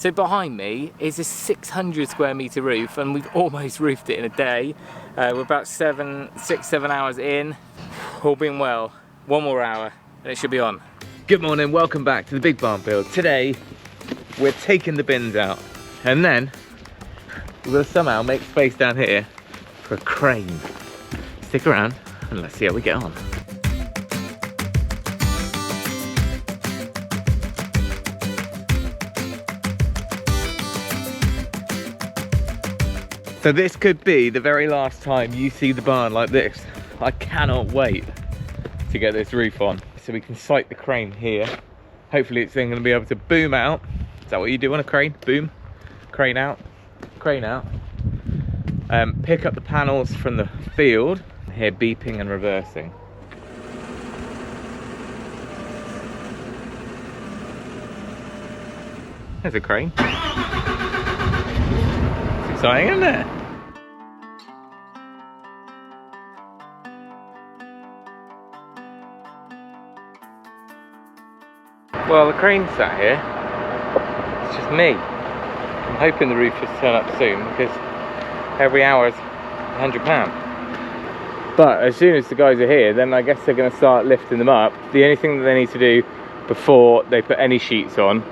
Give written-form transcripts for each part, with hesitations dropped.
So behind me is a 600 square metre roof, and we've almost roofed it in a day. We're about 6-7 hours in. All being well, one more hour and it should be on. Good morning, welcome back to the Big Barn Build. Today we're taking the bins out and then we're going to somehow make space down here for a crane. Stick around and let's see how we get on. So this could be the very last time you see the barn like this. I cannot wait to get this roof on. So we can site the crane here. Hopefully it's then going to be able to boom out. Is that what you do on a crane? Boom, crane out, crane out. Pick up the panels from the field. Here beeping and reversing. There's a crane. It's exciting, isn't it? Well, the crane's sat here. It's just me. I'm hoping the roof will turn up soon because every hour is £100. But as soon as the guys are here, then I guess they're going to start lifting them up. The only thing that they need to do before they put any sheets on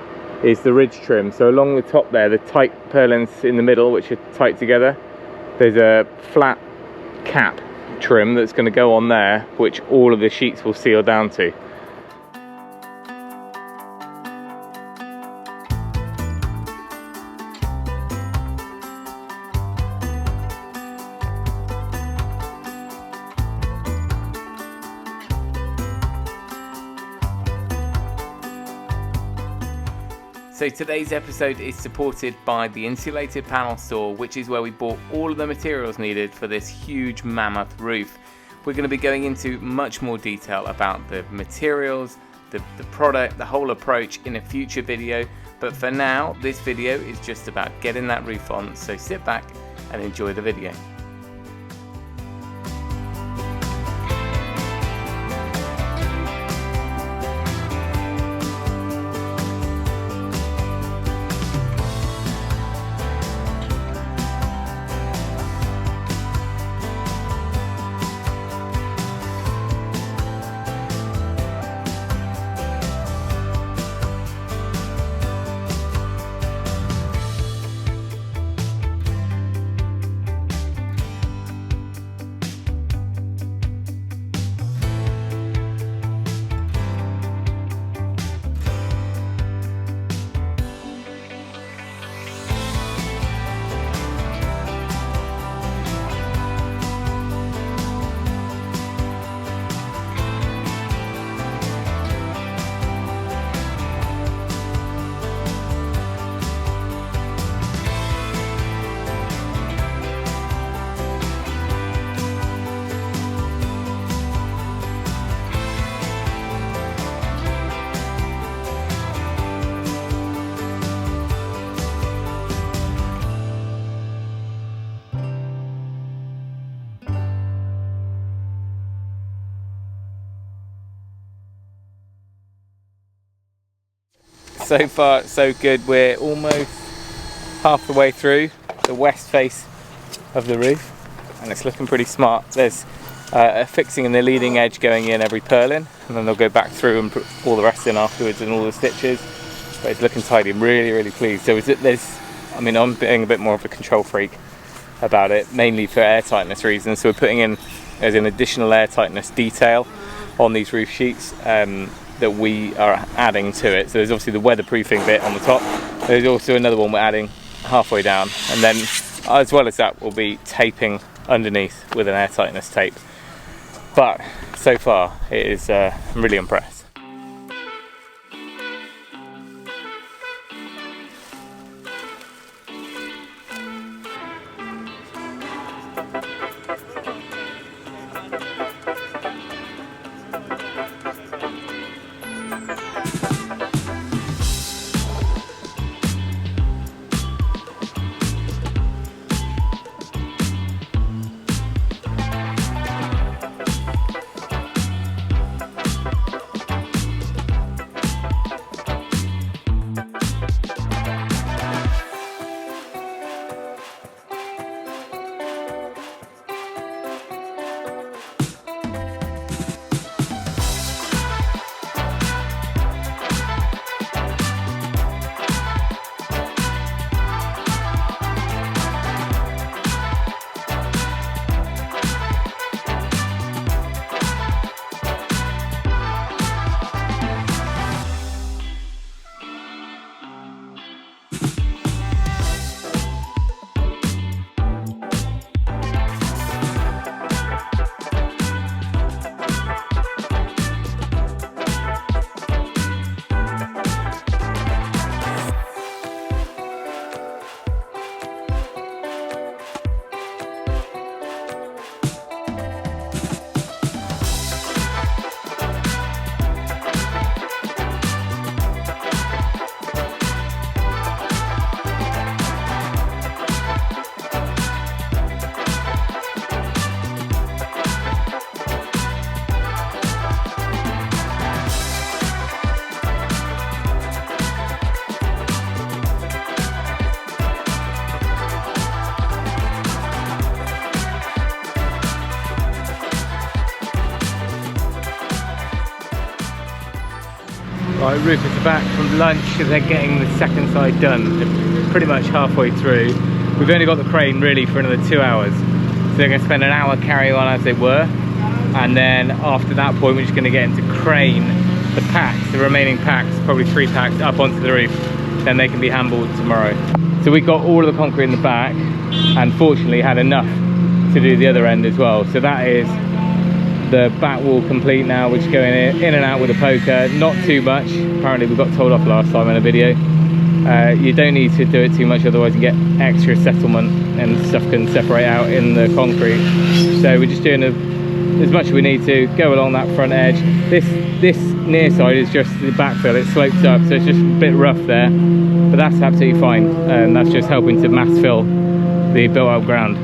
is the ridge trim. So along the top there, the tight purlins in the middle, which are tight together, there's a flat cap trim that's going to go on there, which all of the sheets will seal down to. So today's episode is supported by the Insulated panel store, which is where we bought all of the materials needed for this huge mammoth roof. We're going to be going into much more detail about the materials, the product, the whole approach in a future video. But for now, this video is just about getting that roof on. So sit back and enjoy the video. So far so good. We're almost half the way through the west face of the roof and it's looking pretty smart. There's a fixing in the leading edge going in every purlin, and then they'll go back through and put all the rest in afterwards and all the stitches, but it's looking tidy. I'm really pleased. So I'm being a bit more of a control freak about it, mainly for airtightness reasons. So we're putting in as an additional airtightness detail on these roof sheets that we are adding to it. So there's obviously the weatherproofing bit on the top. There's also another one we're adding halfway down, and then as well as that we'll be taping underneath with an airtightness tape. But so far it is I'm really impressed. Right, roofers are back from lunch. They're getting the second side done. They're pretty much halfway through. We've only got the crane really for another 2 hours. So they're going to spend an hour carrying on as they were. And then after that point, we're just going to get into crane the packs, the remaining packs, probably 3 packs, up onto the roof. Then they can be handballed tomorrow. So we got all of the concrete in the back, and fortunately had enough to do the other end as well. So that is the back wall complete now, which is going in and out with a poker. Not too much. Apparently we got told off last time in a video. You don't need to do it too much, otherwise you get extra settlement and stuff can separate out in the concrete. So we're just doing as much as we need to go along that front edge. This near side is just the backfill. It slopes up, so it's just a bit rough there, but that's absolutely fine, and that's just helping to mass fill the built up ground.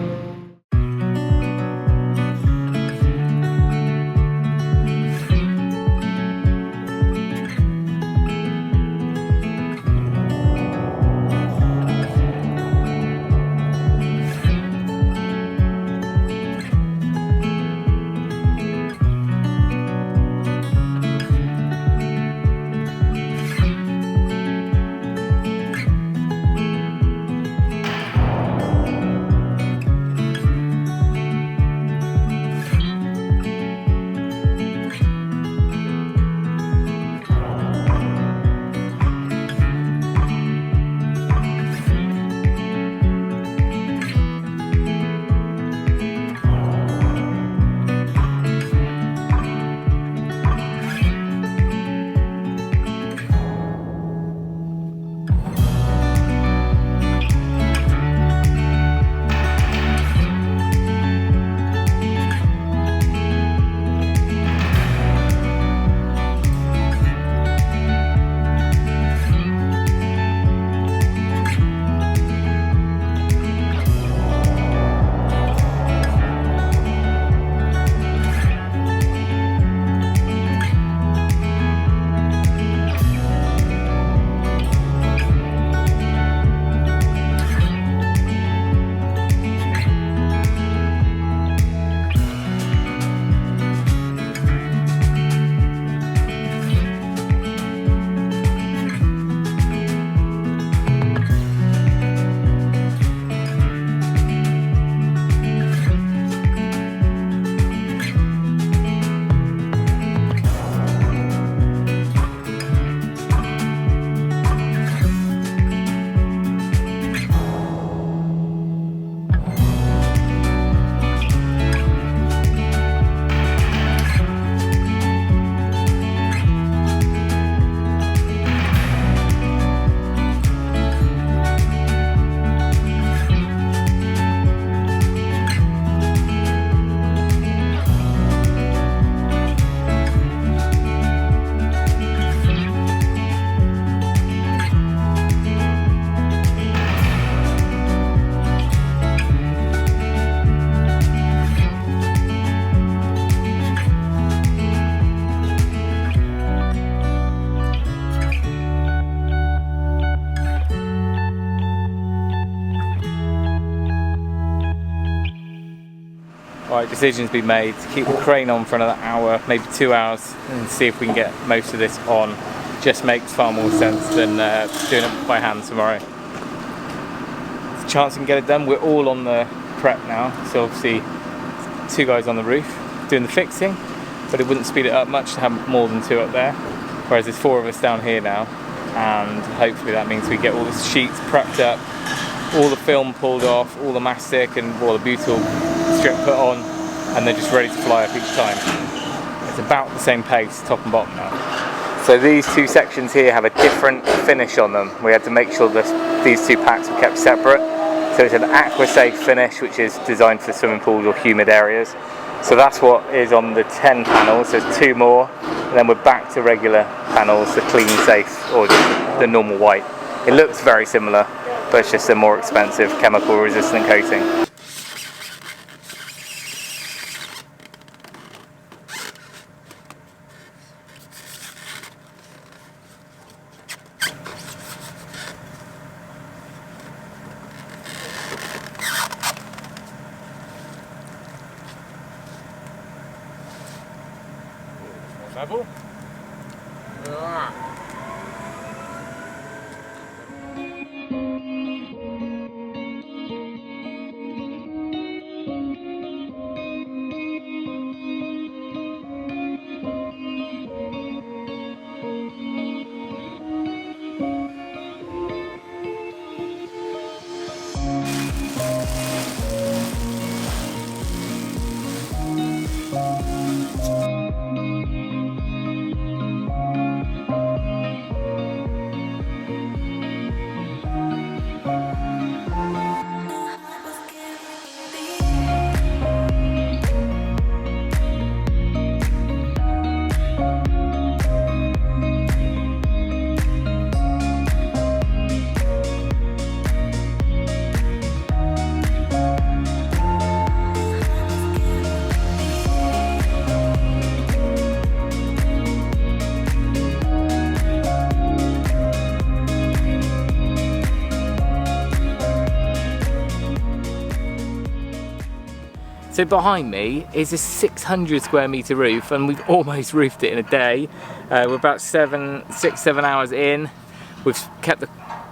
Right, decision's been made to keep the crane on for another hour, maybe 2 hours, and see if we can get most of this on. Just makes far more sense than doing it by hand tomorrow. There's a chance we can get it done. We're all on the prep now, so obviously 2 guys on the roof doing the fixing, but it wouldn't speed it up much to have more than 2 up there, whereas there's 4 of us down here now, and hopefully that means we get all the sheets prepped up, all the film pulled off, all the mastic and all the butyl strip put on, and they're just ready to fly up each time. It's about the same pace, top and bottom now. So these 2 sections here have a different finish on them. We had to make sure that these 2 packs were kept separate. So it's an aqua-safe finish, which is designed for swimming pools or humid areas. So that's what is on the 10 panels. There's 2 more, and then we're back to regular panels, the clean safe, or just the normal white. It looks very similar, but it's just a more expensive chemical resistant coating. Level. So behind me is a 600 square metre roof, and we've almost roofed it in a day. We're about 6-7 hours in. We've kept the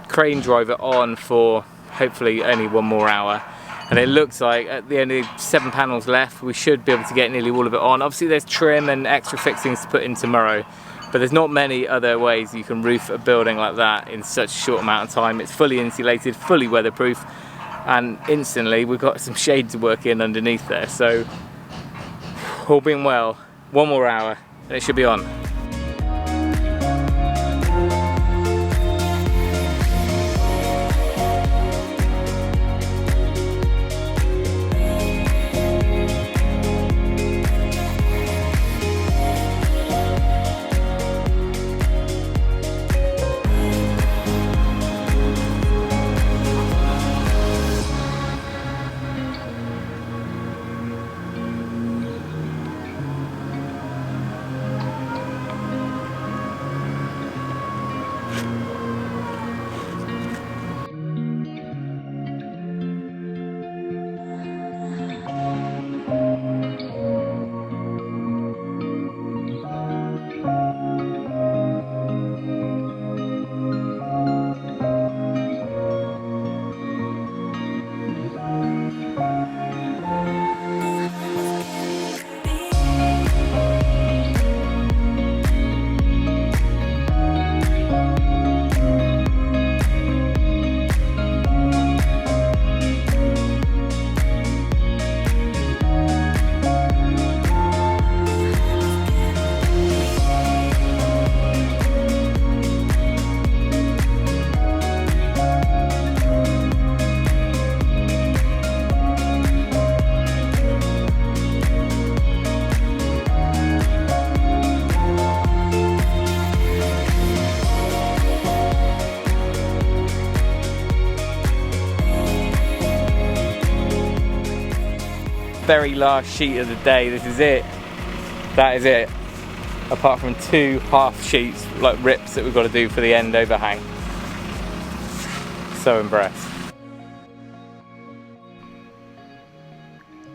crane driver on for hopefully only 1 more hour. And it looks like at the end of 7 panels left, we should be able to get nearly all of it on. Obviously there's trim and extra fixings to put in tomorrow, but there's not many other ways you can roof a building like that in such a short amount of time. It's fully insulated, fully weatherproof, and instantly we've got some shade to work in underneath there. So all being well, 1 more hour and it should be on. Very last sheet of the day. This is it. That is it. Apart from 2 half sheets, like rips, that we've got to do for the end overhang. So impressed.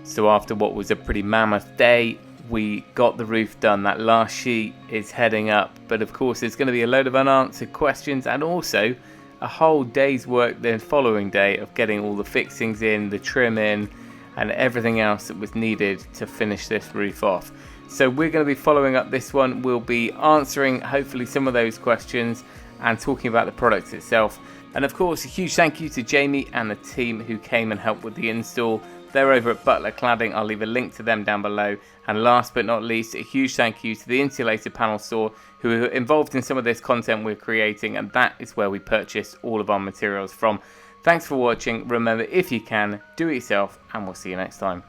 So after what was a pretty mammoth day, we got the roof done. That last sheet is heading up, but of course there's going to be a load of unanswered questions, and also a whole day's work the following day of getting all the fixings in, the trim in, and everything else that was needed to finish this roof off. So we're going to be following up this one. We'll be answering hopefully some of those questions and talking about the product itself. And of course, a huge thank you to Jamie and the team who came and helped with the install. They're over at Butler Cladding. I'll leave a link to them down below. And last but not least, a huge thank you to the Insulated Panel Store who are involved in some of this content we're creating, and that is where we purchase all of our materials from. Thanks for watching. Remember, if you can, do it yourself, and we'll see you next time.